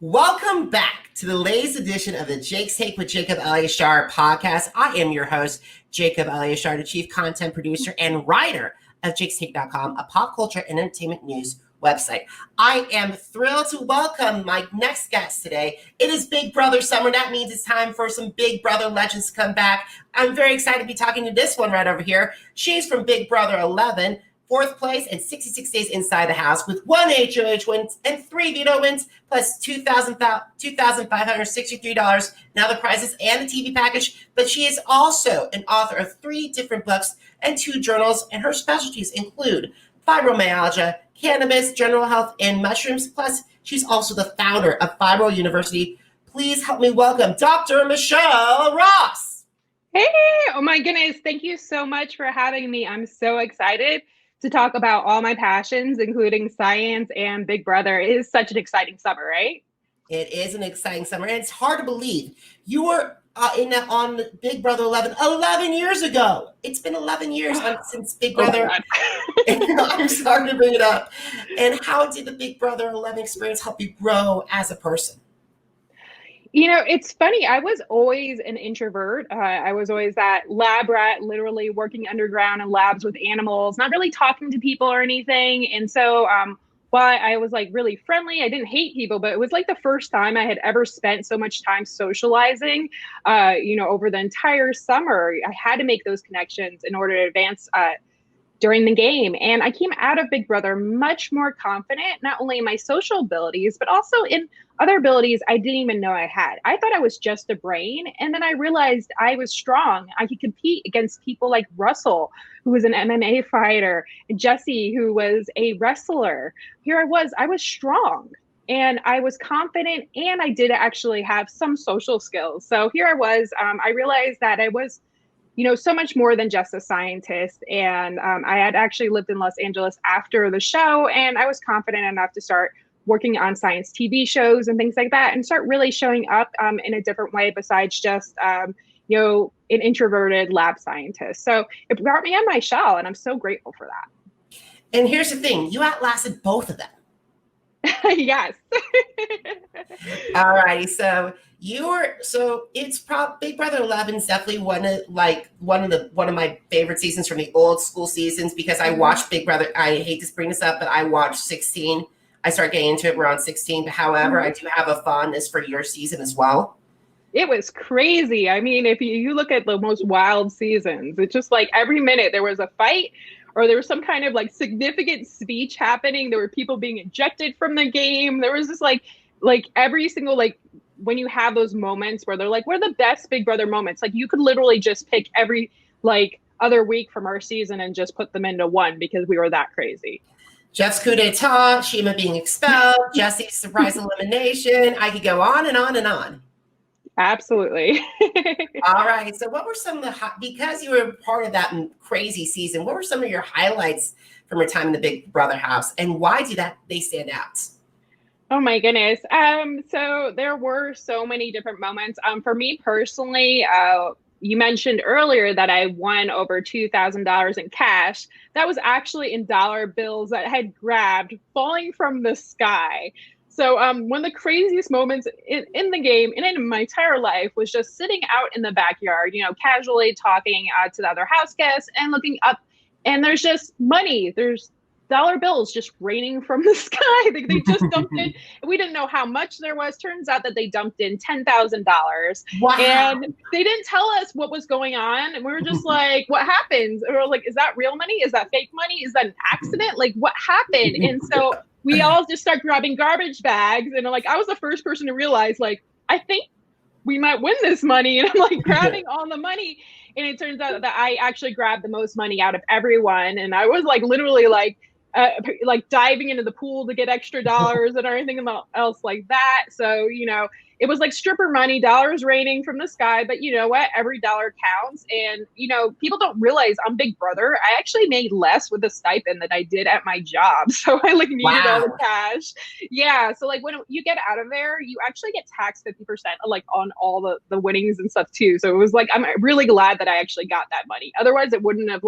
Welcome back to the latest edition of the Jake's Take with Jacob Elyachar podcast. I am your host, Jacob Elyachar, the chief content producer and writer of jakestake.com, a pop culture and entertainment news website. I am thrilled to welcome my next guest today. It is Big Brother summer. That means it's time for some Big Brother legends to come back. I'm very excited to be talking to this one right over here. She's from Big Brother 11. Fourth place and 66 days inside the house with 1 HOH win and 3 veto wins, plus $2,563 in other prizes and the TV package. But she is also an author of 3 different books and 2 journals, and her specialties include fibromyalgia, cannabis, general health, and mushrooms. Plus, she's also the founder of Fibro University. Please help me welcome Dr. Michele Ross. Hey, oh my goodness. Thank you so much for having me. I'm so excited to talk about all my passions, including science and Big Brother. It is such an exciting summer, right? It is an exciting summer, and it's hard to believe. You were on Big Brother 11 years ago. It's been 11 years since Big Brother. I'm sorry to bring it up. And how did the Big Brother 11 experience help you grow as a person? You know, it's funny. I was always an introvert. I was always that lab rat, literally working underground in labs with animals, not really talking to people or anything. And so while I was like really friendly, I didn't hate people, but it was like the first time I had ever spent so much time socializing, over the entire summer. I had to make those connections in order to advance during the game. And I came out of Big Brother much more confident, not only in my social abilities, but also in other abilities I didn't even know I had. I thought I was just a brain. And then I realized I was strong. I could compete against people like Russell, who was an MMA fighter, and Jesse, who was a wrestler. Here I was strong and I was confident, and I did actually have some social skills. So here I was, I realized that I was so much more than just a scientist. And I had actually lived in Los Angeles after the show, and I was confident enough to start working on science TV shows and things like that, and start really showing up in a different way besides just, an introverted lab scientist. So it brought me out of my shell, and I'm so grateful for that. And here's the thing, you outlasted both of them. Yes. All righty. So it's probably Big Brother 11 is definitely one of my favorite seasons from the old school seasons, because I watched Big Brother. I hate to bring this up, but I watched 16. I started getting into it around 16. But however, I do have a fondness for your season as well. It was crazy. I mean, if you look at the most wild seasons, it's just like every minute there was a fight, or there was some kind of like significant speech happening. There were people being ejected from the game. There was just like every single, like, when you have those moments where they're like, we're the best Big Brother moments. Like, you could literally just pick every like other week from our season and just put them into one, because we were that crazy. Jeff's coup d'etat, Shima being expelled, Jesse's surprise elimination. I could go on and on and on. Absolutely. All right. So what were some of the, because you were part of that crazy season, what were some of your highlights from your time in the Big Brother house, and why do they stand out? Oh my goodness. So there were so many different moments. For me personally, you mentioned earlier that I won over $2,000 in cash. That was actually in dollar bills that I had grabbed falling from the sky. So one of the craziest moments in the game and in my entire life was just sitting out in the backyard, casually talking to the other house guests and looking up, and there's just money. There's dollar bills just raining from the sky. They just dumped in. We didn't know how much there was. Turns out that they dumped in $10,000. Wow. And they didn't tell us what was going on. And we were just like, what happened? And we were like, is that real money? Is that fake money? Is that an accident? Like, what happened? And so we all just start grabbing garbage bags. And like, I was the first person to realize, like, I think we might win this money. And I'm like grabbing all the money. And it turns out that I actually grabbed the most money out of everyone. And I was like, literally like diving into the pool to get extra dollars and everything else like that. So, it was like stripper money, dollars raining from the sky. But you know what? Every dollar counts. And, people don't realize on Big Brother, I actually made less with the stipend than I did at my job. So I needed all the cash. Yeah. So like when you get out of there, you actually get taxed 50% on all the winnings and stuff too. So it was like, I'm really glad that I actually got that money. Otherwise it wouldn't have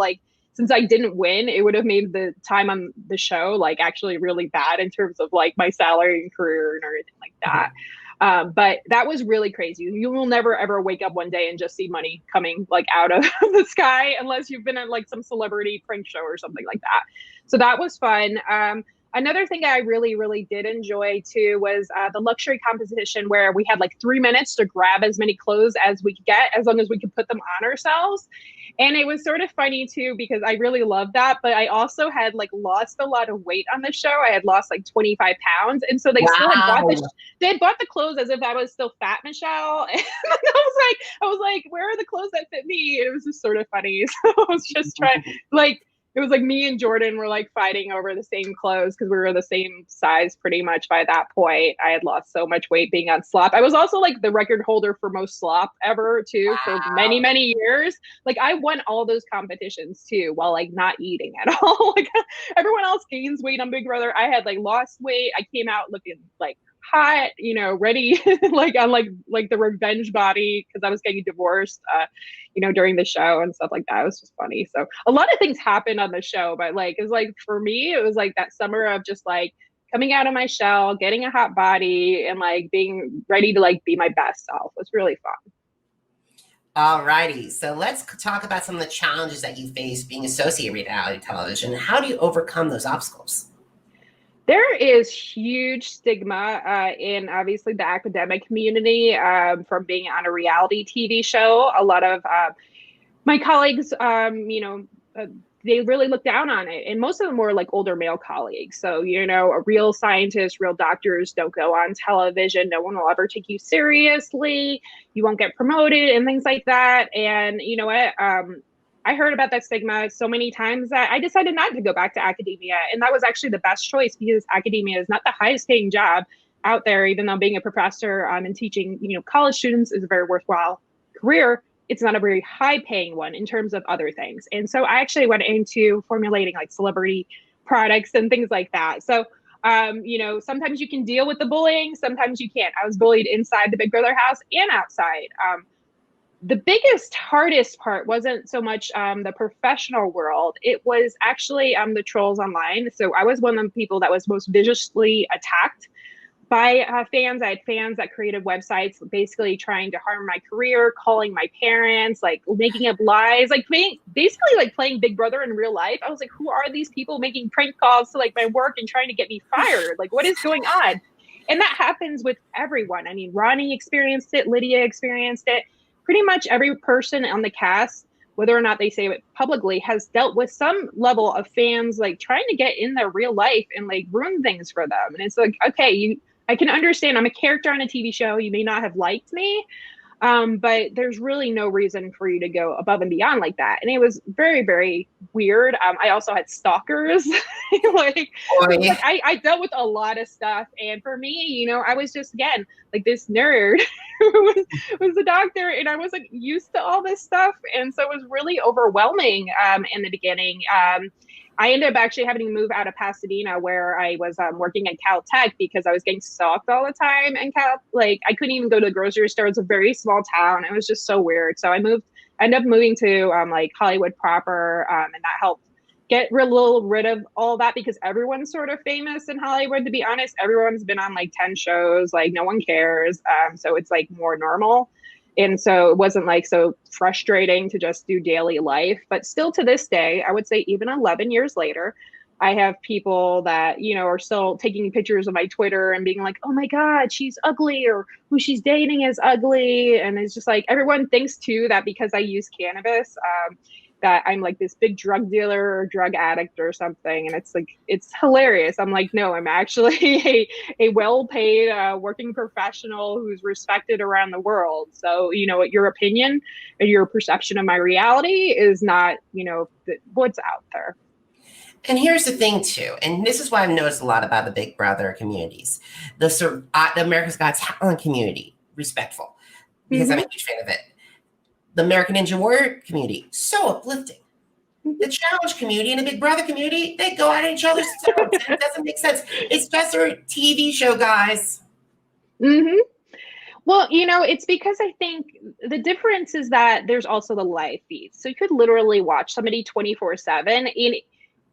since I didn't win, it would have made the time on the show like actually really bad in terms of like my salary and career and everything like that. But that was really crazy. You will never ever wake up one day and just see money coming like out of the sky unless you've been at like some celebrity prank show or something like that. So that was fun. Another thing I really, really did enjoy too was the luxury competition where we had like 3 minutes to grab as many clothes as we could get, as long as we could put them on ourselves. And it was sort of funny too, because I really loved that. But I also had like lost a lot of weight on the show. I had lost like 25 pounds. And so they still had bought the clothes as if I was still fat Michele. And I was like, where are the clothes that fit me? And it was just sort of funny. So I was just trying like, it was like me and Jordan were like fighting over the same clothes because we were the same size pretty much by that point. I had lost so much weight being on slop. I was also like the record holder for most slop ever too for many, many years. Like I won all those competitions too while like not eating at all. Like everyone else gains weight on Big Brother. I had like lost weight. I came out looking like hot, you know, ready like on like the revenge body because I was getting divorced you know, during the show and stuff like that. It was just funny. So a lot of things happened on the show, but like it was like for me it was like that summer of just like coming out of my shell, getting a hot body, and like being ready to like be my best self. It was really fun. All righty, so let's talk about some of the challenges that you face being associated with reality television. How do you overcome those obstacles? There is huge stigma in obviously the academic community from being on a reality TV show. A lot of my colleagues, you know, they really look down on it. And most of them were like older male colleagues. So, you know, a real scientist, real doctors don't go on television. No one will ever take you seriously. You won't get promoted and things like that. And you know what? I heard about that stigma so many times that I decided not to go back to academia. And that was actually the best choice because academia is not the highest paying job out there, even though being a professor and teaching, you know, college students is a very worthwhile career. It's not a very high paying one in terms of other things. And so I actually went into formulating like celebrity products and things like that. So, you know, sometimes you can deal with the bullying, sometimes you can't. I was bullied inside the Big Brother house and outside. The biggest, hardest part wasn't so much the professional world. It was actually the trolls online. So I was one of the people that was most viciously attacked by fans. I had fans that created websites basically trying to harm my career, calling my parents, like making up lies, like basically like playing Big Brother in real life. I was like, who are these people making prank calls to like my work and trying to get me fired? Like, what is going on? And that happens with everyone. I mean, Ronnie experienced it. Lydia experienced it. Pretty much every person on the cast, whether or not they say it publicly, has dealt with some level of fans like trying to get in their real life and like ruin things for them. And it's like, okay, I can understand I'm a character on a TV show. You may not have liked me, but there's really no reason for you to go above and beyond like that. And it was very, very weird. I also had stalkers. I dealt with a lot of stuff. And for me, you know, I was just, again, like this nerd who was a doctor, and I wasn't used to all this stuff. And so it was really overwhelming in the beginning. I ended up actually having to move out of Pasadena, where I was working at Caltech, because I was getting stalked all the time. And I couldn't even go to the grocery store. It's a very small town. It was just so weird. So I ended up moving to like Hollywood proper, and that helped get rid of all that, because everyone's sort of famous in Hollywood. To be honest, everyone's been on like 10 shows. Like no one cares. So it's like more normal. And so it wasn't like so frustrating to just do daily life. But still to this day, I would say even 11 years later, I have people that, you know, are still taking pictures of my Twitter and being like, oh my God, she's ugly, or who she's dating is ugly. And it's just like, everyone thinks too that because I use cannabis, that I'm like this big drug dealer or drug addict or something. And it's like, it's hilarious. I'm like, no, I'm actually a well-paid working professional who's respected around the world. So, you know, your opinion and your perception of my reality is not, you know, what's out there. And here's the thing too, and this is why I've noticed a lot about the Big Brother communities, the America's Got Talent community, respectful, because I'm a huge fan of it. The American Ninja Warrior community, so uplifting. The challenge community and the Big Brother community, they go at each other's throats. It doesn't make sense. It's just a TV show, guys. Well, it's because I think the difference is that there's also the live feeds. So you could literally watch somebody 24/7. And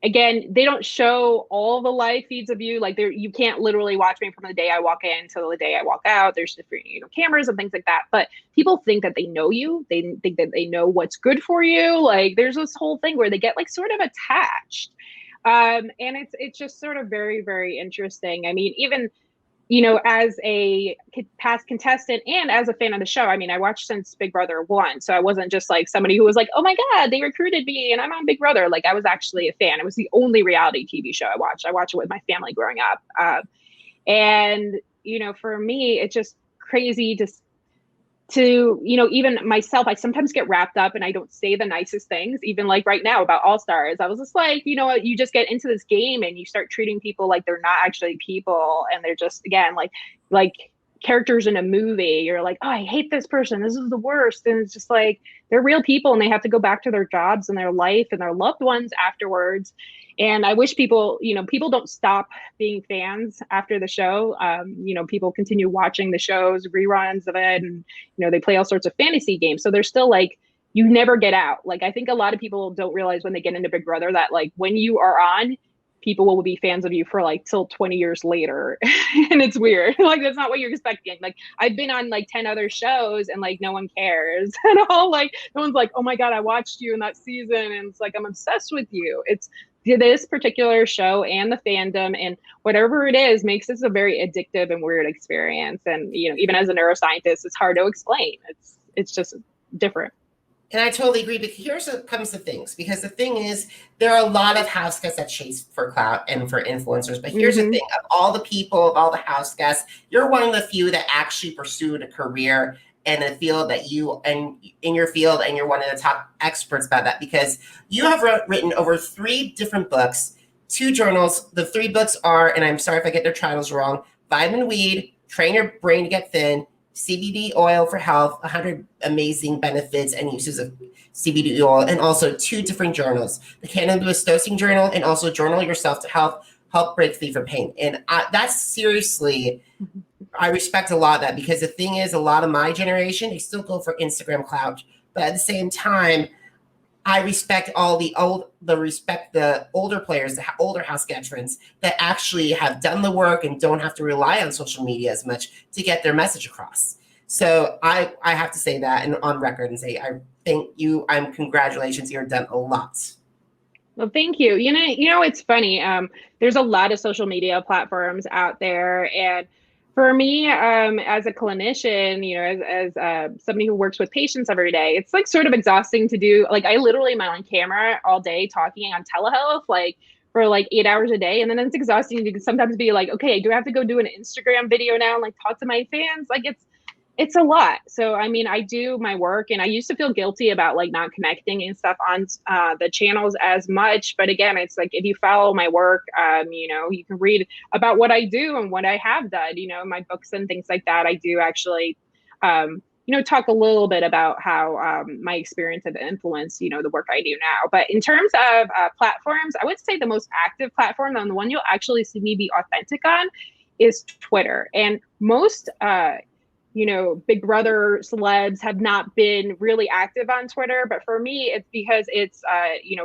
again, they don't show all the live feeds of you. Like you can't literally watch me from the day I walk in till the day I walk out. There's different, cameras and things like that. But people think that they know you. They think that they know what's good for you. Like there's this whole thing where they get like sort of attached. And it's just sort of very, very interesting. I mean, even as a past contestant and as a fan of the show, I mean, I watched since Big Brother 1. So I wasn't just like somebody who was like, oh my God, they recruited me and I'm on Big Brother. Like I was actually a fan. It was the only reality TV show I watched. I watched it with my family growing up. And, for me, it's just crazy to even myself, I sometimes get wrapped up and I don't say the nicest things, even like right now about All Stars. I was just like, you just get into this game and you start treating people like they're not actually people, and they're just, again, like characters in a movie. You're like, oh, I hate this person, this is the worst. And it's just like, they're real people and they have to go back to their jobs and their life and their loved ones afterwards. And I wish people don't stop being fans after the show. People continue watching the shows, reruns of it, and they play all sorts of fantasy games. So they're still like, you never get out. Like I think a lot of people don't realize when they get into Big Brother that like when you are on, people will be fans of you for like till 20 years later. And it's weird. Like that's not what you're expecting. Like I've been on like 10 other shows and like no one cares at all. Like no one's like, oh my God, I watched you in that season. And it's like, I'm obsessed with you. It's this particular show and the fandom and whatever it is makes this a very addictive and weird experience. And, even as a neuroscientist, it's hard to explain. It's just different. And I totally agree. But here's what comes to things, because the thing is, there are a lot of house guests that chase for clout and for influencers. But here's the thing: of all the people, of all the house guests, you're one of the few that actually pursued a career in a field that in your field, and you're one of the top experts about that, because you have written over 3 different books, 2 journals. The 3 books are, and I'm sorry if I get their titles wrong: Vitamin Weed, Train Your Brain to Get Thin, CBD Oil for Health, 100 Amazing Benefits and Uses of CBD Oil, and also 2 different journals, the Cannabis Dosing Journal and also Journal Yourself to Help Break Free from Pain. And that's seriously, I respect a lot of that, because the thing is, a lot of my generation, they still go for Instagram clout, but at the same time, I respect the older players, the older house veterans that actually have done the work and don't have to rely on social media as much to get their message across. So I have to say that and on record and say, I thank you. Congratulations. You've done a lot. Well, thank you. It's funny. There's a lot of social media platforms out there, and for me, as a clinician, as somebody who works with patients every day, it's like sort of exhausting to do. Like I literally am on camera all day talking on telehealth, like for like 8 hours a day. And then it's exhausting to sometimes be like, okay, do I have to go do an Instagram video now and like talk to my fans? Like it's a lot. So, I mean, I do my work, and I used to feel guilty about like not connecting and stuff on the channels as much. But again, it's like, if you follow my work, you can read about what I do and what I have done, my books and things like that. I do actually, talk a little bit about how my experience have influenced, the work I do now. But in terms of platforms, I would say the most active platform, and the one you'll actually see me be authentic on, is Twitter. And most, Big Brother celebs have not been really active on Twitter. But for me, it's because it's,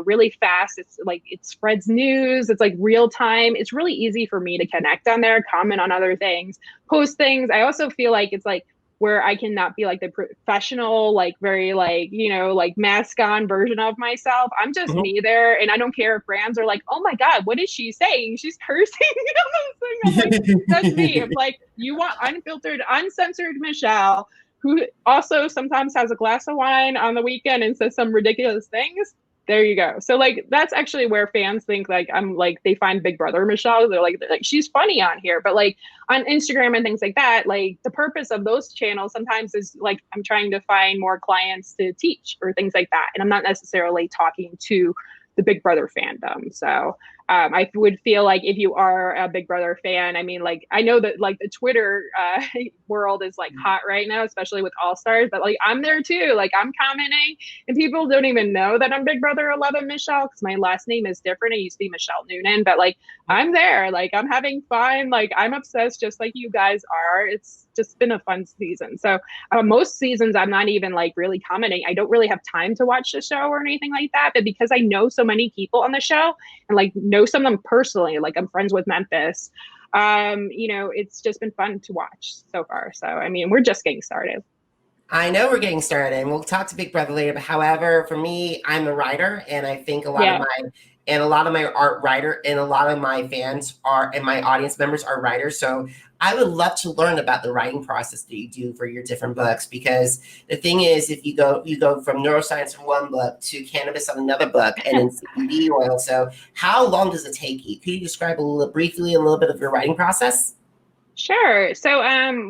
really fast. It's like, it spreads news. It's like real time. It's really easy for me to connect on there, comment on other things, post things. I also feel like it's like where I cannot be like the professional, like very like, like mask on version of myself. I'm just me there. And I don't care if brands are like, oh my God, what is she saying? She's cursing. I'm like, that's me. I'm like, you want unfiltered, uncensored Michele, who also sometimes has a glass of wine on the weekend and says some ridiculous things. There you go. So like, that's actually where fans think like I'm like, they find Big Brother Michele. They're like, she's funny on here. But like on Instagram and things like that, like the purpose of those channels sometimes is like, I'm trying to find more clients to teach or things like that. And I'm not necessarily talking to the Big Brother fandom. So I would feel like if you are a Big Brother fan, I mean, like, I know that like the Twitter world is like hot right now, especially with All Stars, but like I'm there too. Like I'm commenting and people don't even know that I'm Big Brother 11 Michele because my last name is different. I used to be Michele Noonan, but like I'm there, like I'm having fun. Like I'm obsessed just like you guys are. It's just been a fun season. So most seasons I'm not even like really commenting. I don't really have time to watch the show or anything like that. But because I know so many people on the show and like know some of them personally, like I'm friends with Memphis, it's just been fun to watch so far. So, I mean, we're just getting started. I know we're getting started, and we'll talk to Big Brother later. But however, for me, I'm a writer, and I think a lot of my art writer and a lot of my fans are, and my audience members are writers. So I would love to learn about the writing process that you do for your different books, because the thing is, if you go from neuroscience in one book to cannabis on another book, and then CBD oil. So how long does it take you? Could you describe briefly a little bit of your writing process? Sure. So,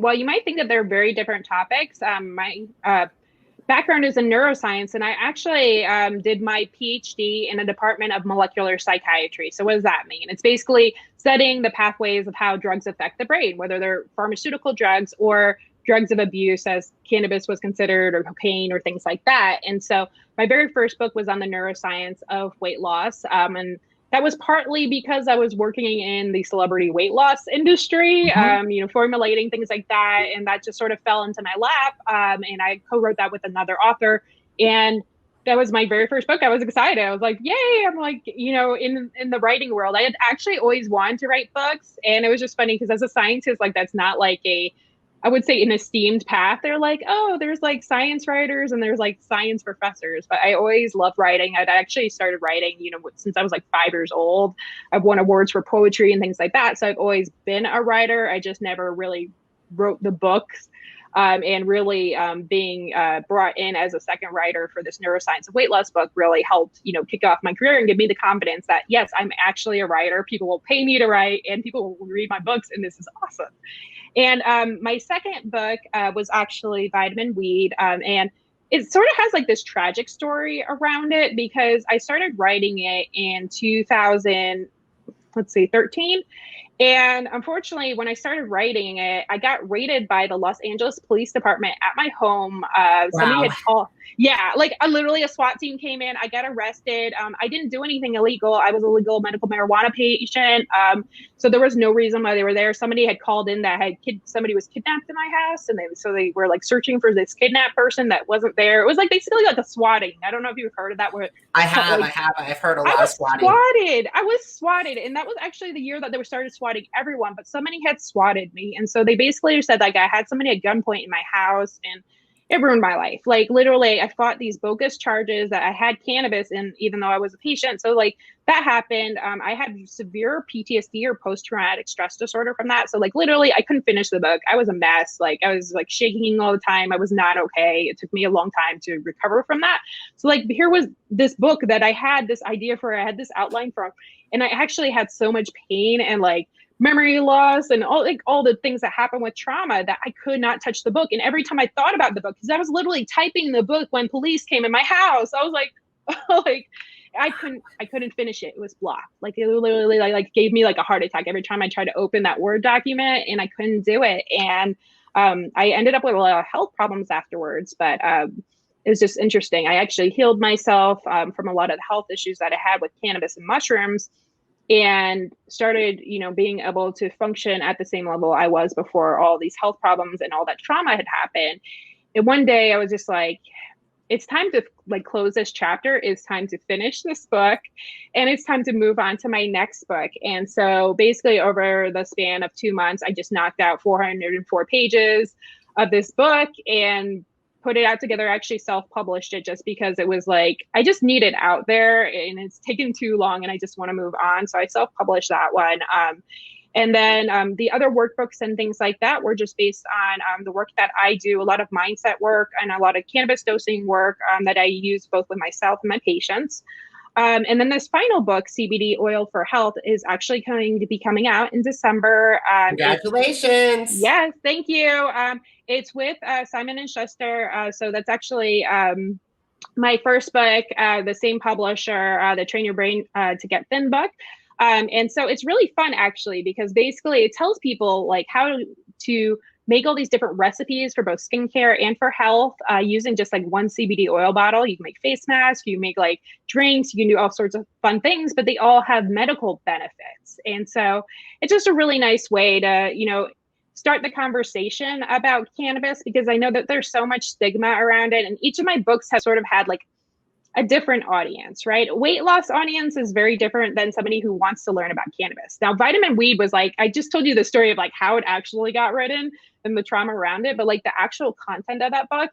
well, you might think that they're very different topics. My background is in neuroscience, and I actually did my PhD in the Department of Molecular Psychiatry. So what does that mean? It's basically studying the pathways of how drugs affect the brain, whether they're pharmaceutical drugs or drugs of abuse, as cannabis was considered, or cocaine, or things like that. And so my very first book was on the neuroscience of weight loss. And that was partly because I was working in the celebrity weight loss industry, formulating things like that. And that just sort of fell into my lap. And I co-wrote that with another author. And that was my very first book. I was excited. I was like, yay. I'm like, in the writing world, I had actually always wanted to write books. And it was just funny because as a scientist, like that's not like I would say an esteemed path. They're like, oh, there's like science writers and there's like science professors. But I always loved writing. I'd actually started writing, since I was like 5 years old. I've won awards for poetry and things like that. So I've always been a writer. I just never really wrote the books. And really being brought in as a second writer for this neuroscience of weight loss book really helped, kick off my career and give me the confidence that, yes, I'm actually a writer. People will pay me to write and people will read my books, and this is awesome. And my second book was actually Vitamin Weed. And it sort of has like this tragic story around it because I started writing it in 2013. And unfortunately, when I started writing it, I got raided by the Los Angeles Police Department at my home. Somebody had called. Yeah, like literally a SWAT team came in. I got arrested. I didn't do anything illegal. I was a legal medical marijuana patient. So there was no reason why they were there. Somebody had called in that somebody was kidnapped in my house. And they were like searching for this kidnapped person that wasn't there. It was like basically like a swatting. I don't know if you've heard of that. I've heard a lot of swatting. I was swatted. And that was actually the year that they started swatting everyone, but somebody had swatted me. And so they basically said like I had somebody at gunpoint in my house, and it ruined my life. Like literally I fought these bogus charges that I had cannabis in, even though I was a patient. So like that happened. I had severe PTSD or post-traumatic stress disorder from that. So like literally I couldn't finish the book. I was a mess. Like I was like shaking all the time. I was not okay. It took me a long time to recover from that. So like here was this book that I had this idea for, I had this outline from, and I actually had so much pain and like memory loss and all the things that happen with trauma that I could not touch the book. And every time I thought about the book, because I was literally typing the book when police came in my house, I was like, I couldn't finish it. It was blocked. Like it literally like gave me like a heart attack every time I tried to open that Word document, and I couldn't do it. And I ended up with a lot of health problems afterwards, but it was just interesting. I actually healed myself from a lot of the health issues that I had with cannabis and mushrooms, and started, being able to function at the same level I was before all these health problems and all that trauma had happened. And one day I was just like, it's time to like close this chapter. It's time to finish this book, and it's time to move on to my next book. And so basically over the span of 2 months, I just knocked out 404 pages of this book and put it out together. I actually self-published it just because it was like, I just need it out there and it's taken too long and I just want to move on. So I self-published that one. And then the other workbooks and things like that were just based on the work that I do, a lot of mindset work and a lot of cannabis dosing work that I use both with myself and my patients. And then this final book, CBD Oil for Health, is actually going to be coming out in December. Congratulations. Yes, thank you. It's with Simon & Schuster. So that's actually my first book, the same publisher, the Train Your Brain to Get Thin book. And so it's really fun actually, because basically it tells people like how to make all these different recipes for both skincare and for health using just like one CBD oil bottle. You can make face masks, you make like drinks, you can do all sorts of fun things, but they all have medical benefits. And so it's just a really nice way to, start the conversation about cannabis, because I know that there's so much stigma around it. And each of my books has sort of had like a different audience, right? Weight loss audience is very different than somebody who wants to learn about cannabis. Now, vitamin weed was like, I just told you the story of like how it actually got written and the trauma around it, but like the actual content of that book,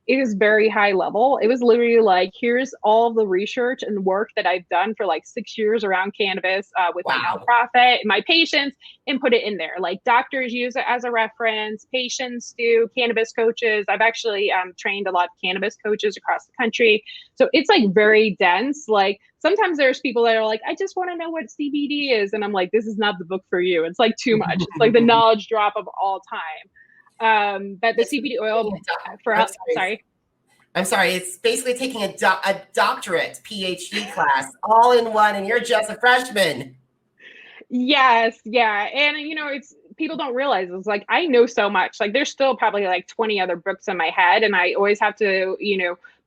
it is very high level. It was literally like, here's all the research and work that I've done for like 6 years around cannabis with my nonprofit and my patients, and put it in there. Like doctors use it as a reference, patients do, cannabis coaches. I've actually trained a lot of cannabis coaches across the country. So it's like very dense. Like sometimes there's people that are like, I just want to know what CBD is. And I'm like, this is not the book for you. It's like too much. It's like the knowledge drop of all time. But the CBD oil I'm sorry. It's basically taking a doctorate PhD class all in one, and you're just a freshman. Yes. Yeah. And, it's people don't realize it's like, I know so much. Like there's still probably like 20 other books in my head. And I always have to,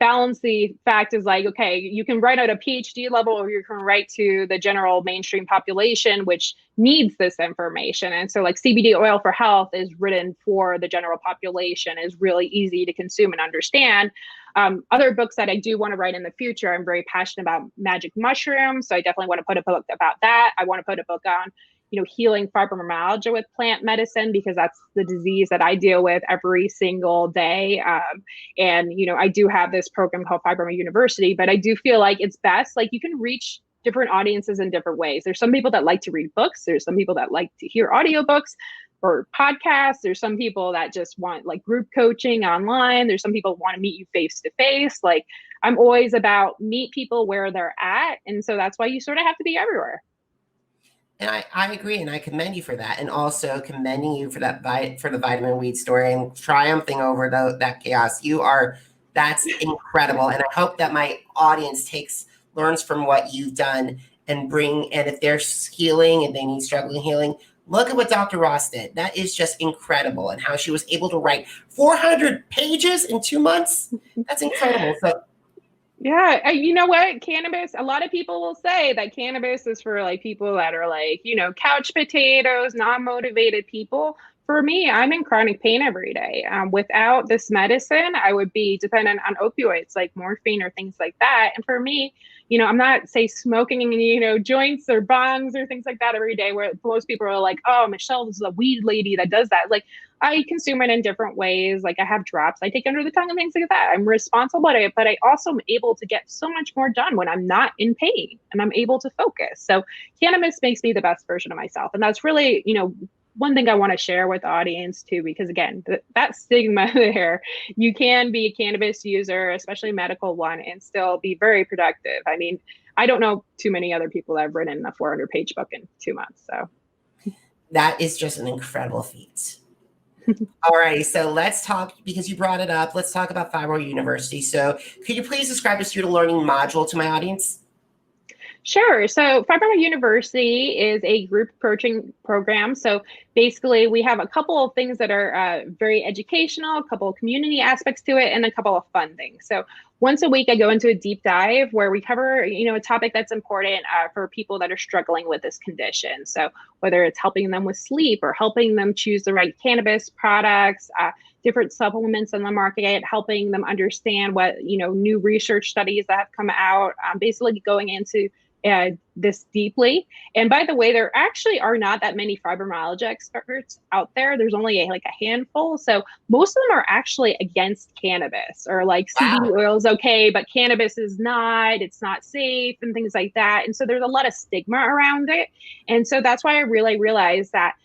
balance the fact is like, okay, you can write at a PhD level, or you can write to the general mainstream population, which needs this information. And so like CBD oil for health is written for the general population, is really easy to consume and understand. Other books that I do want to write in the future, I'm very passionate about magic mushrooms. So I definitely want to put a book about that. I want to put a book on, healing fibromyalgia with plant medicine, because that's the disease that I deal with every single day. And, I do have this program called Fibroma University, but I do feel like it's best, like you can reach different audiences in different ways. There's some people that like to read books. There's some people that like to hear audiobooks or podcasts. There's some people that just want like group coaching online. There's some people who want to meet you face to face. Like I'm always about meet people where they're at. And so that's why you sort of have to be everywhere. And I agree, and I commend you for that, and also commending you for that for the vitamin weed story and triumphing over that chaos. That's incredible, and I hope that my audience learns from what you've done and if they're healing and they need struggling healing, look at what Dr. Ross did. That is just incredible, and how she was able to write 400 pages in 2 months. That's incredible. So. Yeah, you know what? Cannabis, a lot of people will say that cannabis is for like people that are like, couch potatoes, non-motivated people. For me, I'm in chronic pain every day. Without this medicine, I would be dependent on opioids like morphine or things like that. And for me, I'm not smoking, joints or bongs or things like that every day, where most people are like, oh, Michele, this is a weed lady that does that. Like I consume it in different ways. Like I have drops I take under the tongue and things like that. I'm responsible, but I also am able to get so much more done when I'm not in pain and I'm able to focus. So cannabis makes me the best version of myself. And that's really, one thing I want to share with the audience too, because again, that stigma there, you can be a cannabis user, especially a medical one, and still be very productive. I mean, I don't know too many other people that have written a 400-page book in 2 months. So that is just an incredible feat. All right, so let's talk, because you brought it up, let's talk about Fibroma University. So could you please describe the student learning module to my audience? Sure. So Fibroma University is a group coaching program. So basically we have a couple of things that are very educational, a couple of community aspects to it, and a couple of fun things. So once a week, I go into a deep dive where we cover, a topic that's important for people that are struggling with this condition. So whether it's helping them with sleep or helping them choose the right cannabis products, different supplements in the market, helping them understand what, new research studies that have come out, basically going into this deeply. And by the way, there actually are not that many fibromyalgia experts out there. There's only like a handful. So most of them are actually against cannabis, or like CBD oil is okay, but cannabis is not, it's not safe and things like that. And so there's a lot of stigma around it. And so that's why I really realized that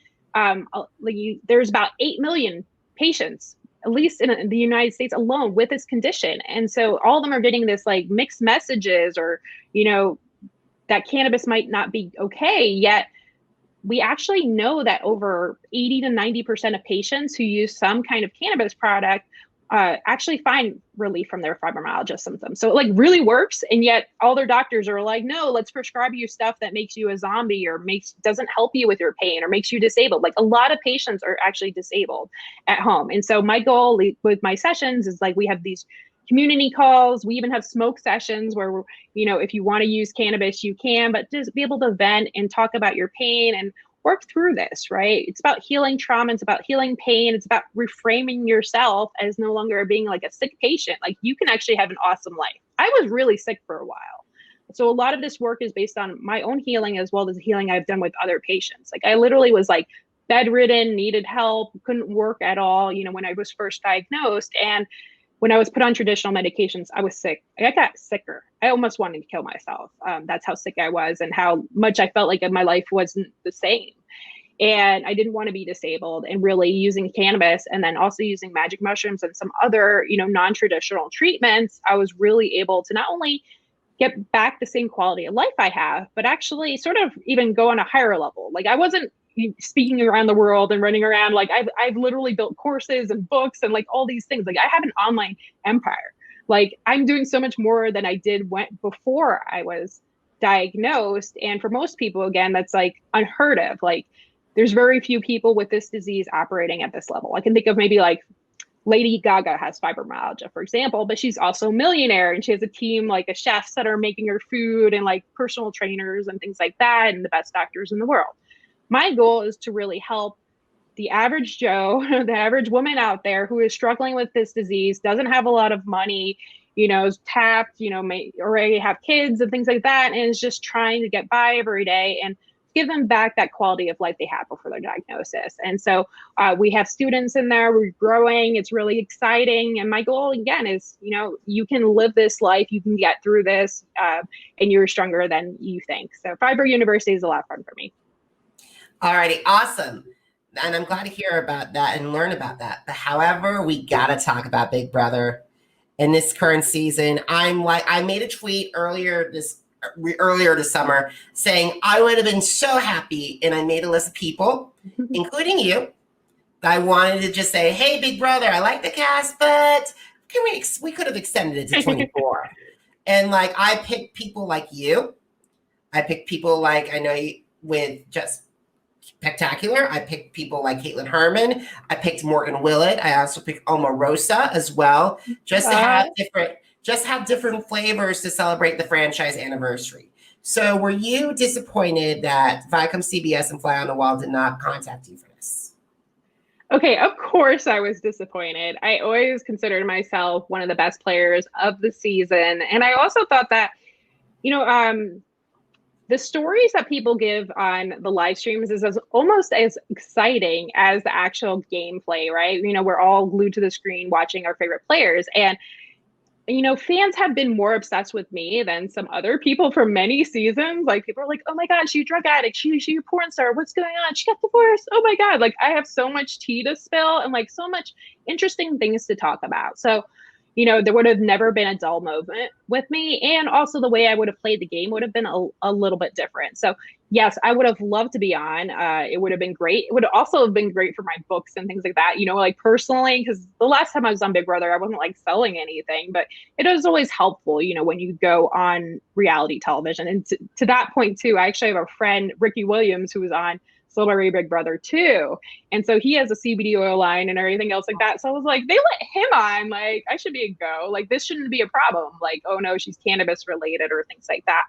there's about 8 million patients, at least in the United States alone, with this condition. And so all of them are getting this like mixed messages, or, that cannabis might not be okay, yet we actually know that over 80 to 90% of patients who use some kind of cannabis product actually find relief from their fibromyalgia symptoms. So it like really works. And yet all their doctors are like, no, let's prescribe you stuff that makes you a zombie or doesn't help you with your pain or makes you disabled. Like a lot of patients are actually disabled at home. And so my goal with my sessions is like, we have these community calls. We even have smoke sessions where, if you want to use cannabis, you can, but just be able to vent and talk about your pain and work through this, right? It's about healing trauma. It's about healing pain. It's about reframing yourself as no longer being like a sick patient. Like you can actually have an awesome life. I was really sick for a while. So a lot of this work is based on my own healing as well as the healing I've done with other patients. Like I literally was like bedridden, needed help, couldn't work at all, when I was first diagnosed. And when I was put on traditional medications, I was sick. I got sicker. I almost wanted to kill myself. That's how sick I was and how much I felt like my life wasn't the same. And I didn't want to be disabled, and really using cannabis and then also using magic mushrooms and some other, non-traditional treatments, I was really able to not only get back the same quality of life I have, but actually sort of even go on a higher level. Like I wasn't speaking around the world and running around. Like I've literally built courses and books and like all these things. Like I have an online empire. Like I'm doing so much more than I did before I was diagnosed. And for most people, again, that's like unheard of. Like there's very few people with this disease operating at this level. I can think of maybe like Lady Gaga has fibromyalgia, for example, but she's also a millionaire and she has a team like of chefs that are making her food and like personal trainers and things like that and the best doctors in the world. My goal is to really help the average Joe, the average woman out there who is struggling with this disease, doesn't have a lot of money, is tapped, may already have kids and things like that, and is just trying to get by every day and give them back that quality of life they had before their diagnosis. And so we have students in there, we're growing, it's really exciting. And my goal again is, you can live this life, you can get through this, and you're stronger than you think. So Fiber University is a lot of fun for me. All righty, awesome. And I'm glad to hear about that and learn about that. But however, we got to talk about Big Brother in this current season. I made a tweet earlier this summer saying I would have been so happy, and I made a list of people, including you, that I wanted to just say, hey, Big Brother, I like the cast, but we could have extended it to 24. And like I picked people like you. I picked people like I know you, with just spectacular. I picked people like Caitlin Herman. I picked Morgan Willett. I also picked Omarosa as well, just to have different flavors to celebrate the franchise anniversary. So were you disappointed that Viacom, CBS, and Fly on the Wall did not contact you for this? Okay, of course I was disappointed. I always considered myself one of the best players of the season. And I also thought that, the stories that people give on the live streams is almost as exciting as the actual gameplay, right? We're all glued to the screen watching our favorite players. And, fans have been more obsessed with me than some other people for many seasons. Like people are like, oh my God, she's a drug addict. She's a porn star. What's going on? She got divorced. Oh my God. Like I have so much tea to spill and like so much interesting things to talk about. So, there would have never been a dull moment with me. And also the way I would have played the game would have been a little bit different. So yes, I would have loved to be on. It would have been great. It would also have been great for my books and things like that, like personally, because the last time I was on Big Brother, I wasn't like selling anything, but it is always helpful, when you go on reality television. And to that point too, I actually have a friend, Ricky Williams, who was on Celebrity Big Brother too. And so he has a CBD oil line and everything else like that. So I was like, they let him on, like I should be a go. Like this shouldn't be a problem. Like, oh no, she's cannabis related or things like that.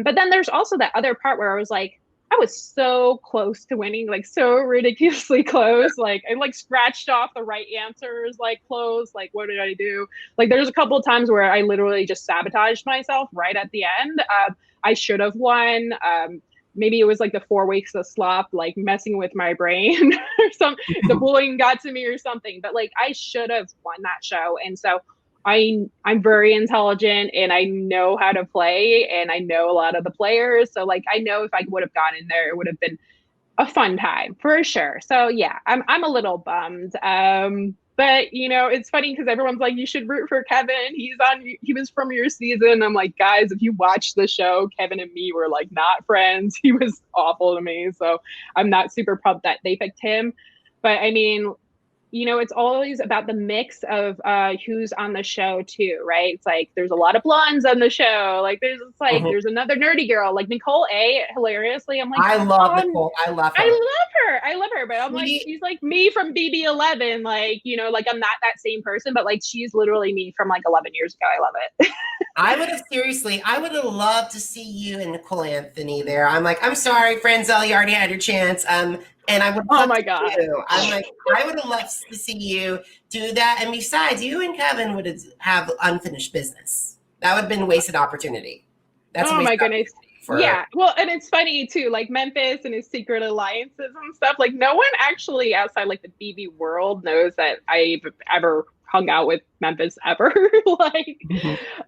But then there's also that other part where I was like, I was so close to winning, like so ridiculously close. Like I like scratched off the right answers, like close, like what did I do? Like there's a couple of times where I literally just sabotaged myself right at the end. I should have won. Maybe it was like the 4 weeks of slop, like messing with my brain or the bullying got to me or something, but like I should have won that show. And so I'm very intelligent and I know how to play and I know a lot of the players. So like, I know if I would have gone in there, it would have been a fun time for sure. So yeah, I'm a little bummed. But it's funny because everyone's like, you should root for Kevin. He was from your season. I'm like, guys, if you watch the show, Kevin and me were like not friends. He was awful to me. So I'm not super pumped that they picked him. But I mean, it's always about the mix of who's on the show too, right? It's like there's a lot of blondes on the show. Like Mhm. there's another nerdy girl, like Nicole A. Hilariously, I'm like, I love Nicole. I love I her. love her. I love her, but I'm like, She, she's like me from BB11. Like, like I'm not that same person, but like she's literally me from like 11 years ago. I love it. I would have loved to see you and Nicole Anthony there. I'm like, I'm sorry, Franzel, you already had your chance. And I would Oh love my to God. you. I'm like, I would have loved to see you do that. And besides, you and Kevin would have unfinished business. That would have been a wasted opportunity. That's a Oh my wasted goodness. Yeah. Well, and it's funny too, like Memphis and his secret alliances and stuff. Like no one actually outside like the BB world knows that I've ever hung out with Memphis ever. Like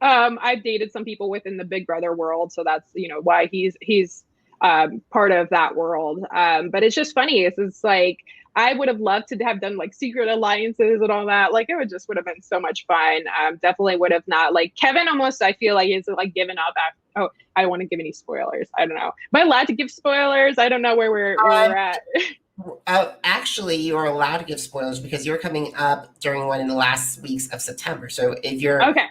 I've dated some people within the Big Brother world, so that's why he's part of that world. But it's just funny. It's like I would have loved to have done like secret alliances and all that. Like it would have been so much fun. Definitely would have not like Kevin almost I feel like is like given up after, oh, I don't want to give any spoilers. I don't know. Am I allowed to give spoilers? I don't know where we're at. Actually, you are allowed to give spoilers because you're coming up during one of the last weeks of September. So if you're Okay.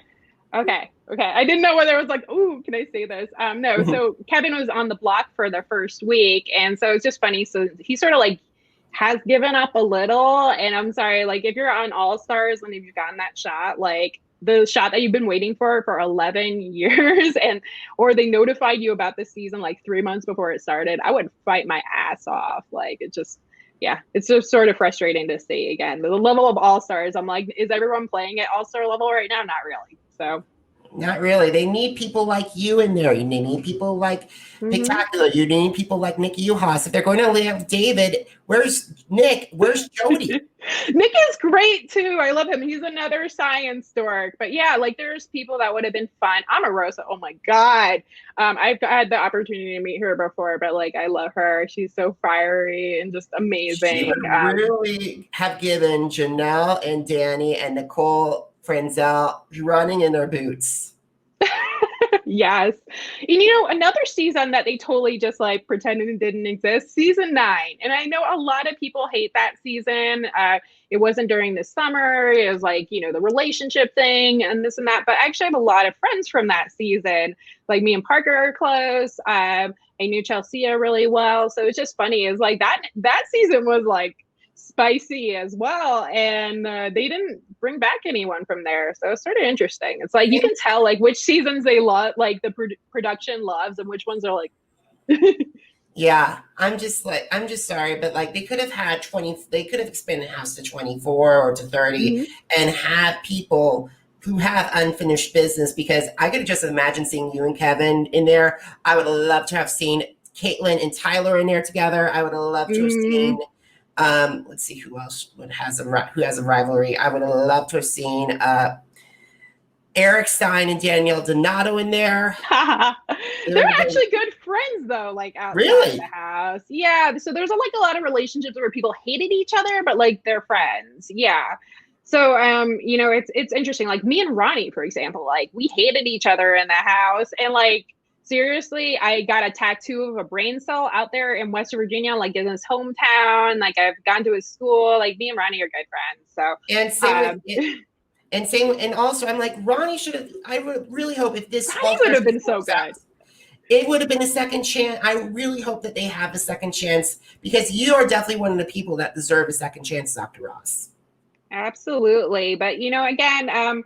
I didn't know whether it was like, oh, can I say this? No. So Kevin was on the block for the first week, and so it's just funny. So he sort of like has given up a little, and I'm sorry, like if you're on All Stars and if you've gotten that shot, like the shot that you've been waiting for 11 years, and or they notified you about the season like 3 months before it started, I would fight my ass off. Like it just. Yeah, it's just sort of frustrating to see again. The level of All Stars, I'm like, is everyone playing at All Star level right now? Not really. So not really. They need people like you in there. They need people like Spectacular. You need people like Nikki Uhas. If they're going to have David, where's Nick? Where's Jody? Nick is great too. I love him. He's another science dork. But yeah, like there's people that would have been fun. Omarosa, oh my God. I've had the opportunity to meet her before, but like I love her. She's so fiery and just amazing. She would really have given Janelle and Danny and Nicole Franzel running in their boots. Yes. And another season that they totally just like pretended it didn't exist, season 9. And I know a lot of people hate that season. It wasn't during the summer. It was like, the relationship thing and this and that. But I actually have a lot of friends from that season. Like me and Parker are close. I knew Chelsea really well. So it's just funny. It's like that season was like spicy as well, and they didn't bring back anyone from there, so it's sort of interesting. It's like you can tell like which seasons they love, like the production loves, and which ones are like yeah, I'm just sorry, but like they could have had 20, they could have expanded House to 24 or to 30 and have people who have unfinished business, because I could just imagine seeing you and Kevin in there. I would love to have seen Caitlin and Tyler in there together. I would have loved to have seen let's see who else who has a rivalry. I would have loved to have seen Eric Stein and Danielle Donato in there. They're actually good friends though, like outside the house. Yeah, so there's like a lot of relationships where people hated each other, but like they're friends. Yeah. So it's interesting. Like me and Ronnie, for example, like we hated each other in the house, and like seriously, I got a tattoo of a brain cell out there in West Virginia, like in his hometown. Like I've gone to his school. Like me and Ronnie are good friends. So and also I'm like, Ronnie should have. I would really hope if this would have been so good. It would have been a second chance. I really hope that they have a second chance, because you are definitely one of the people that deserve a second chance, Dr. Ross. Absolutely, but again,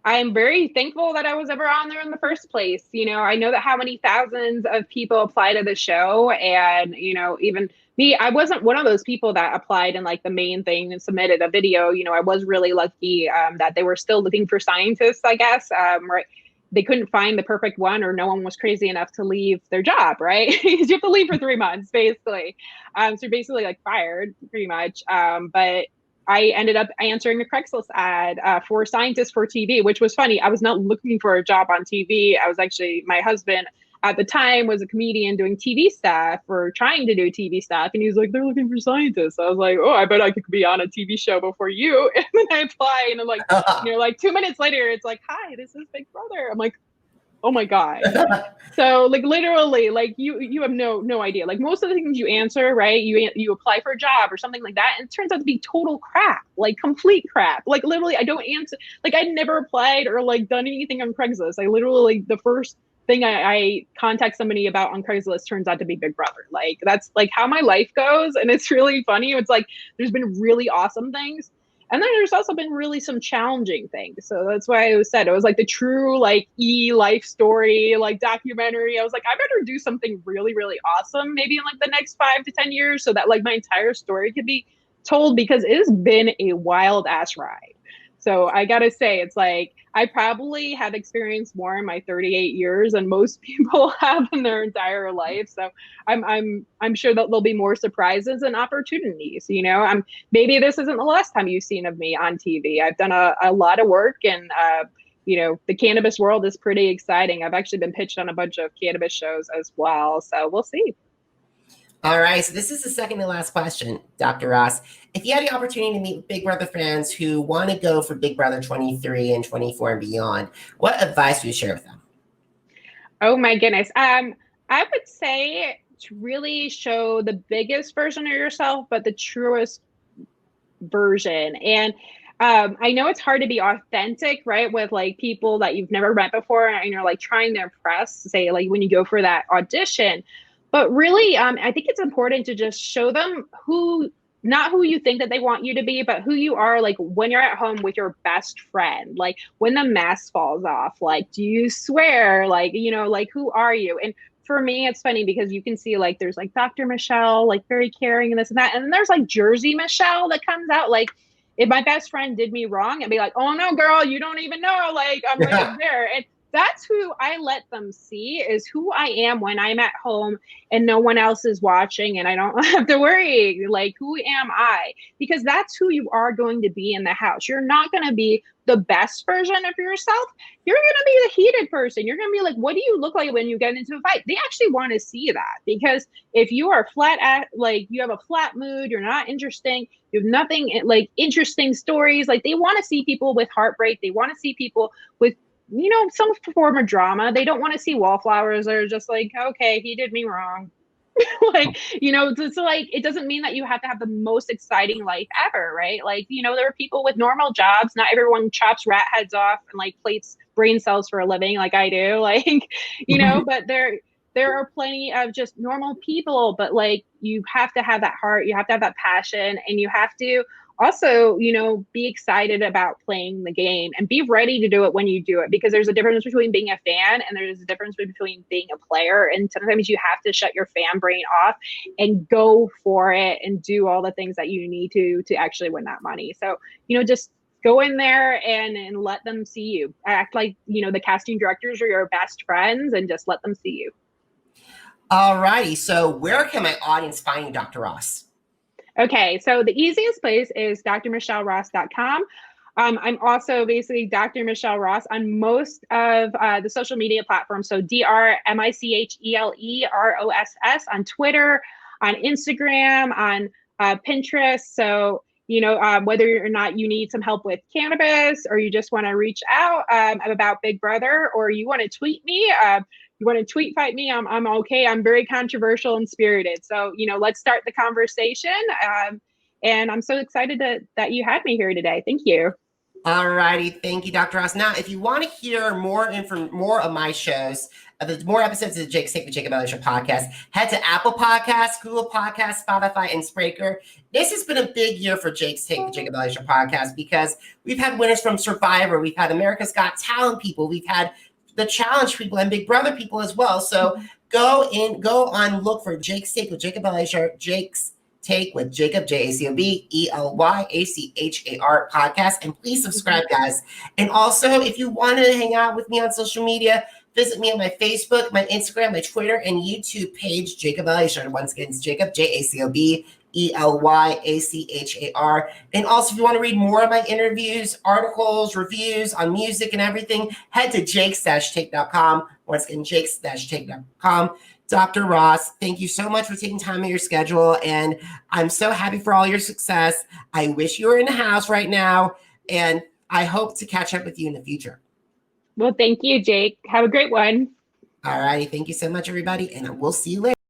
I'm very thankful that I was ever on there in the first place. I know that how many thousands of people apply to the show, and even me, I wasn't one of those people that applied in like the main thing and submitted a video. I was really lucky that they were still looking for scientists, I guess. Right. They couldn't find the perfect one, or no one was crazy enough to leave their job, right? Because you have to leave for 3 months, basically. So you're basically like fired, pretty much. But I ended up answering a Craigslist ad for scientists for TV, which was funny. I was not looking for a job on TV. I was actually, my husband at the time was a comedian doing TV stuff, or trying to do TV stuff. And he was like, they're looking for scientists. I was like, oh, I bet I could be on a TV show before you. And then I apply, and I'm like, like 2 minutes later, it's like, hi, this is Big Brother. I'm like, Oh my God. So like literally, like you have no idea. Like most of the things you answer, right? You apply for a job or something like that, and it turns out to be total crap, like complete crap. Like literally, I don't answer. Like I'd never applied or like done anything on Craigslist. I literally like the first thing I contact somebody about on Craigslist turns out to be Big Brother. Like that's like how my life goes, and it's really funny. It's like there's been really awesome things. And then there's also been really some challenging things. So that's why I said it was like the true like life story, like documentary. I was like, I better do something really, really awesome, maybe in like the next 5 to 10 years, so that like my entire story could be told, because it has been a wild ass ride. So I gotta say, it's like I probably have experienced more in my 38 years than most people have in their entire life. So I'm sure that there'll be more surprises and opportunities. You know, maybe this isn't the last time you've seen of me on TV. I've done a lot of work, and you know, the cannabis world is pretty exciting. I've actually been pitched on a bunch of cannabis shows as well. So we'll see. All right, so this is the second to last question, Dr. Ross. If you had the opportunity to meet with Big Brother fans who want to go for Big Brother 23 and 24 and beyond, what advice would you share with them? Oh my goodness. I would say to really show the biggest version of yourself, but the truest version. And I know it's hard to be authentic, right? With like people that you've never met before, and you're like trying to impress, say like when you go for that audition. But really, I think it's important to just show them not who you think that they want you to be, but who you are, like when you're at home with your best friend, like when the mask falls off, like, do you swear? Like, you know, like, who are you? And for me, it's funny because you can see like there's like Dr. Michele, like very caring and this and that. And then there's like Jersey Michele that comes out like, if my best friend did me wrong, I'd be like, oh no, girl, you don't even know. Like, I'm right there. And that's who I let them see, is who I am when I'm at home and no one else is watching, and I don't have to worry, like, who am I? Because that's who you are going to be in the house. You're not going to be the best version of yourself. You're going to be the heated person. You're going to be like, what do you look like when you get into a fight? They actually want to see that, because if you are like you have a flat mood, you're not interesting, you have nothing like interesting stories, like they want to see people with heartbreak. They want to see people with, you know, some form of drama. They don't want to see wallflowers. They're just like, okay, he did me wrong. Like, you know, so like, it doesn't mean that you have to have the most exciting life ever, right? Like, you know, there are people with normal jobs. Not everyone chops rat heads off and like plates brain cells for a living like I do. Like, you know, but there are plenty of just normal people, but like, you have to have that heart, you have to have that passion, and you have to also, you know, be excited about playing the game and be ready to do it when you do it, because there's a difference between being a fan and there's a difference between being a player. And sometimes you have to shut your fan brain off and go for it and do all the things that you need to actually win that money. So, you know, just go in there and let them see you. Act like, you know, the casting directors are your best friends, and just let them see you. All righty. So where can my audience find you, Dr. Ross? Okay, so the easiest place is drmichelleross.com. I'm also basically Dr. Michele Ross on most of the social media platforms. So DrMicheleRoss on Twitter, on Instagram, on Pinterest. So, you know, whether or not you need some help with cannabis, or you just want to reach out about Big Brother, or you want to tweet me, you want to tweet fight me, I'm okay. I'm very controversial and spirited. So, you know, let's start the conversation. And I'm so excited that you had me here today. Thank you. All righty. Thank you, Dr. Ross. Now, if you want to hear more of my shows, more episodes of the Jake's Take with Jacob Elyachar podcast, head to Apple Podcasts, Google Podcasts, Spotify, and Spreaker. This has been a big year for Jake's Take with Jacob Elyachar podcast, because we've had winners from Survivor. We've had America's Got Talent people. We've had the challenge people and Big Brother people as well. So go on, look for Jake's Take with Jacob Elyachar, Jake's Take with Jacob, JACOB ELYACHAR podcast. And please subscribe, guys. And also, if you want to hang out with me on social media, visit me on my Facebook, my Instagram, my Twitter, and YouTube page, Jacob Elyachar. Once again, it's Jacob, JACOB ELYACHAR. And also, if you want to read more of my interviews, articles, reviews on music and everything, head to jakes-take.com. Once again, jakes-take.com. Dr. Ross, thank you so much for taking time in your schedule, and I'm so happy for all your success. I wish you were in the house right now, and I hope to catch up with you in the future. Well, thank you, Jake. Have a great one. All righty. Thank you so much, everybody. And we'll see you later.